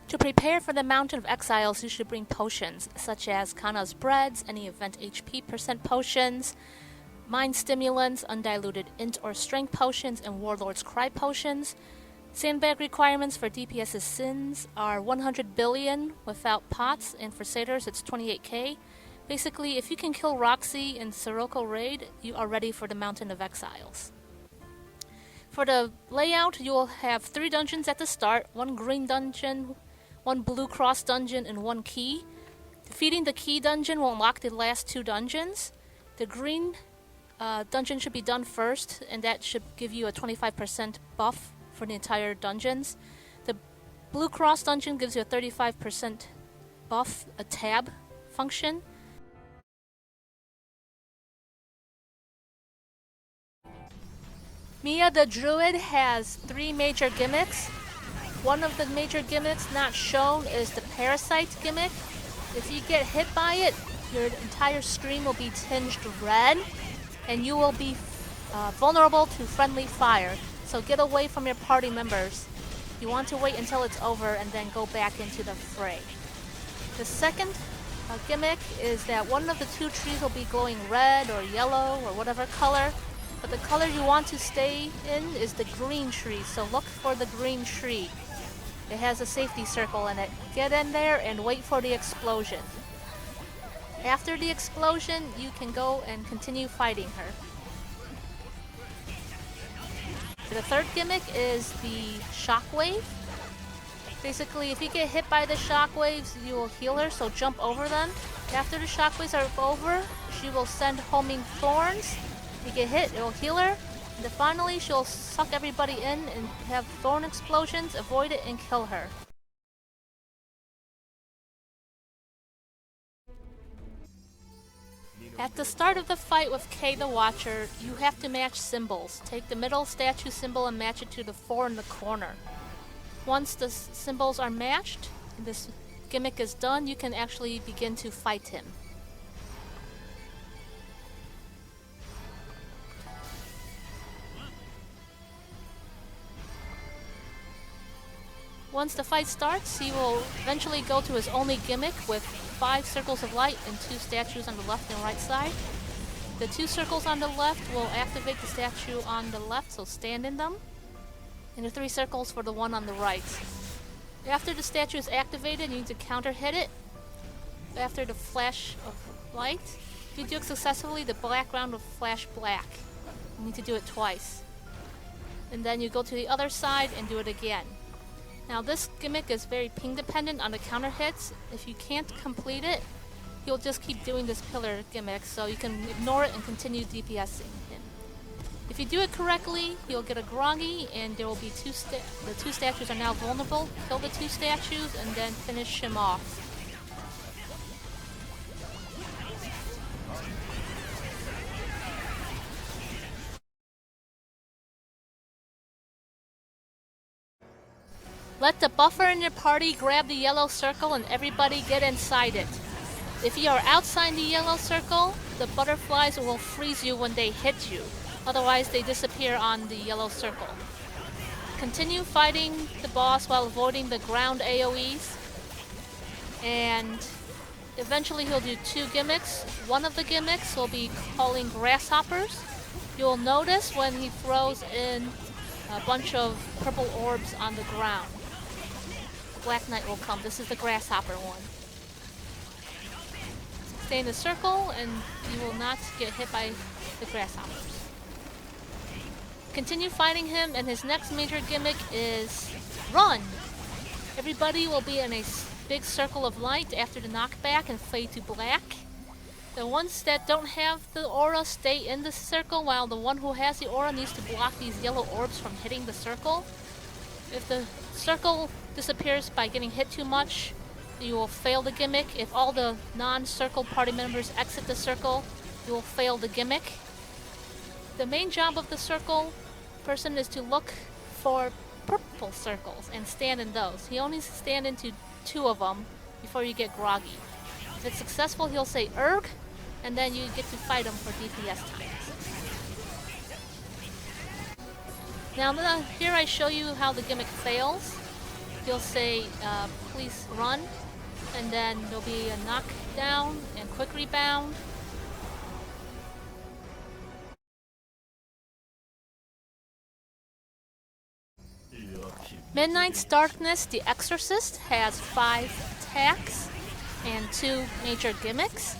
To prepare for the Mountain of Exiles, you should bring potions, such as Kana's Breads, any event HP % potions, Mind Stimulants, Undiluted Int or Strength potions, and Warlord's Cry potions. Sandbag requirements for DPS's Sins are 100 billion without pots, and for Satyrs it's 28k. Basically, if you can kill Roxy in Sirocco Raid, you are ready for the Mountain of Exiles. For the layout, you will have 3 dungeons at the start, 1 green dungeon, 1 blue cross dungeon, and 1 key. Defeating the key dungeon will unlock the last 2 dungeons. The green dungeon should be done first, and that should give you a 25% buff for the entire dungeons. The blue cross dungeon gives you a 35% buff, a tab function. Mia the Druid has 3 major gimmicks. One of the major gimmicks not shown is the Parasite gimmick. If you get hit by it, your entire screen will be tinged red, and you will be vulnerable to friendly fire. So get away from your party members. You want to wait until it's over and then go back into the fray. The second gimmick is that one of the 2 trees will be glowing red or yellow or whatever color, but the color you want to stay in is the green tree, so look for the green tree. It has a safety circle in it. Get in there and wait for the explosion. After the explosion, you can go and continue fighting her. The third gimmick is the shockwave. Basically, if you get hit by the shockwaves, you will heal her, so jump over them. After the shockwaves are over, she will send homing thorns. If you get hit, it will heal her. And then finally, she'll suck everybody in and have thorn explosions, avoid it, and kill her. At the start of the fight with Kay the Watcher, you have to match symbols. Take the middle statue symbol and match it to the 4 in the corner. Once the symbols are matched, and this gimmick is done, you can actually begin to fight him. Once the fight starts, he will eventually go to his only gimmick with 5 circles of light and 2 statues on the left and right side. The 2 circles on the left will activate the statue on the left, so stand in them. And the 3 circles for the one on the right. After the statue is activated, you need to counter hit it. After the flash of light, if you do it successfully, the background will flash black. You need to do it twice. And then you go to the other side and do it again. Now this gimmick is very ping dependent on the counter hits. If you can't complete it, you'll just keep doing this pillar gimmick, so you can ignore it and continue DPSing him. If you do it correctly, you'll get a groggy, and there will be the 2 statues are now vulnerable. Kill the 2 statues and then finish him off. Let the buffer in your party grab the yellow circle and everybody get inside it. If you are outside the yellow circle, the butterflies will freeze you when they hit you. Otherwise, they disappear on the yellow circle. Continue fighting the boss while avoiding the ground AoEs. And eventually he'll do 2 gimmicks. One of the gimmicks will be calling grasshoppers. You'll notice when he throws in a bunch of purple orbs on the ground. Black Knight will come. This is the grasshopper one. Stay in the circle and you will not get hit by the grasshoppers. Continue fighting him, and his next major gimmick is run. Everybody will be in a big circle of light after the knockback and fade to black. The ones that don't have the aura stay in the circle, while the one who has the aura needs to block these yellow orbs from hitting the circle. If the circle disappears by getting hit too much, you will fail the gimmick. If all the non-circle party members exit the circle, you will fail the gimmick. The main job of the circle person is to look for purple circles and stand in those. He only stand into 2 of them before you get groggy. If it's successful, he'll say erg, and then you get to fight him for DPS times. Now here I show you how the gimmick fails. he'll say, please run, and then there'll be a knockdown and quick rebound. Midnight's Darkness, the Exorcist, has 5 attacks and 2 major gimmicks.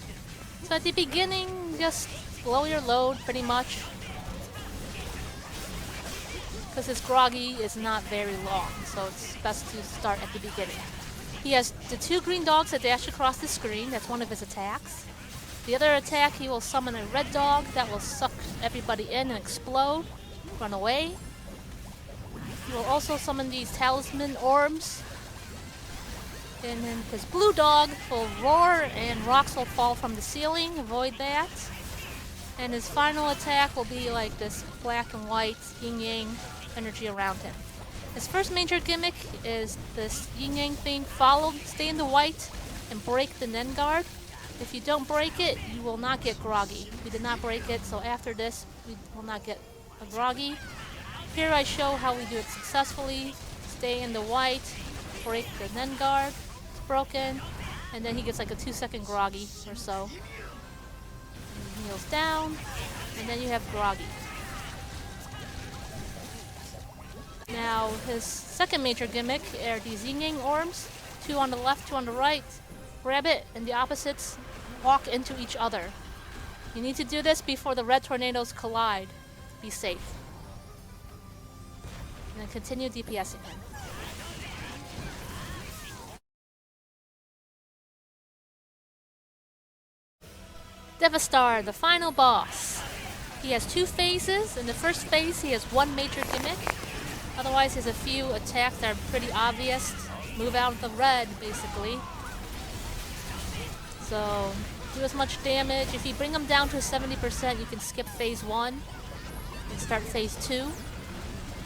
So at the beginning, just low your load pretty much, because his groggy is not very long, so it's best to start at the beginning. He has the 2 green dogs that dash across the screen. That's one of his attacks. The other attack, he will summon a red dog that will suck everybody in and explode, run away. He will also summon these talisman orbs. And then his blue dog will roar and rocks will fall from the ceiling, avoid that. And his final attack will be like this black and white yin-yang energy around him. His first major gimmick is this yin-yang thing, stay in the white and break the Nen guard. If you don't break it, you will not get groggy. We did not break it, so after this, we will not get a groggy. Here I show how we do it successfully. Stay in the white, break the Nen guard, it's broken, and then he gets like a 2-second groggy or so. And he heals down, and then you have groggy. Now his second major gimmick are these yin-yang orbs, 2 on the left, 2 on the right. Grab it, and the opposites walk into each other. You need to do this before the red tornadoes collide. Be safe. And then continue DPSing him. Devastar, the final boss. He has 2 phases. In the first phase, he has 1 major gimmick. Otherwise, he has a few attacks that are pretty obvious. Move out of the red, basically. So, do as much damage. If you bring him down to 70%, you can skip phase 1 and start phase 2.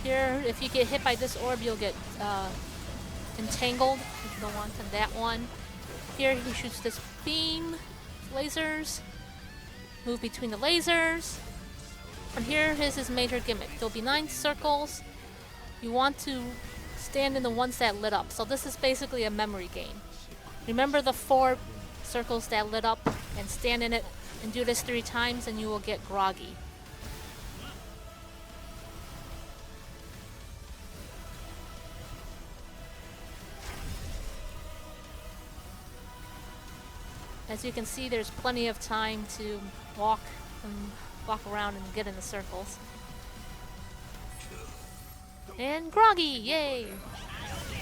Here, if you get hit by this orb, you'll get entangled. If you don't want that one. Here, he shoots this beam, lasers. Move between the lasers. From here, here's his major gimmick. There'll be 9 circles. You want to stand in the ones that lit up. So this is basically a memory game. Remember the 4 circles that lit up and stand in it and do this 3 times and you will get groggy. As you can see, there's plenty of time to walk around and get in the circles. And groggy, yay!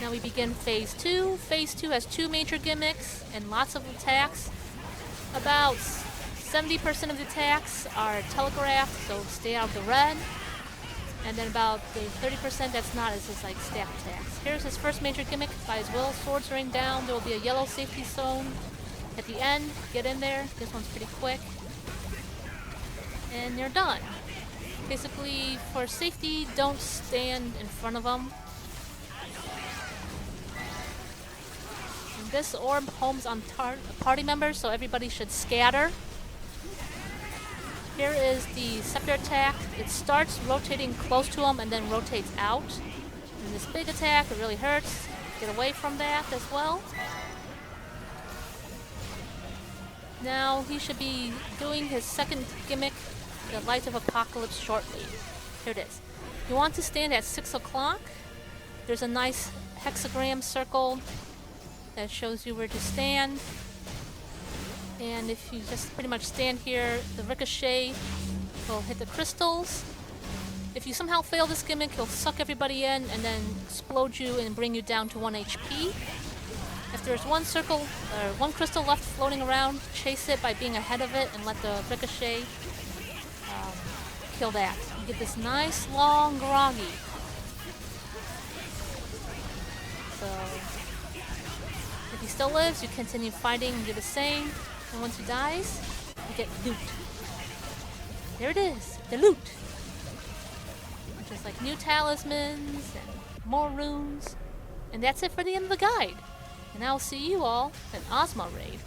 Now we begin phase 2. Phase 2 has 2 major gimmicks and lots of attacks. About 70% of the attacks are telegraphed, so stay out of the red. And then about the 30% that's not is just like staff attacks. Here's his first major gimmick. By his will, swords rain down. There will be a yellow safety zone at the end. Get in there. This one's pretty quick. And you're done. Basically, for safety, don't stand in front of them. And this orb homes on party members, so everybody should scatter. Here is the scepter attack. It starts rotating close to him and then rotates out. And this big attack, it really hurts. Get away from that as well. Now he should be doing his second gimmick, the Light of Apocalypse, shortly. Here it is. You want to stand at 6 o'clock. There's a nice hexagram circle that shows you where to stand. And if you just pretty much stand here, the ricochet will hit the crystals. If you somehow fail this gimmick, he'll suck everybody in and then explode you and bring you down to 1 HP. If there's one crystal left floating around, chase it by being ahead of it and let the ricochet kill that. You get this nice long groggy. So if he still lives, you continue fighting and do the same. And once he dies, you get loot. There it is, the loot. Which is like new talismans and more runes. And that's it for the end of the guide. And I'll see you all in Ozma Raid.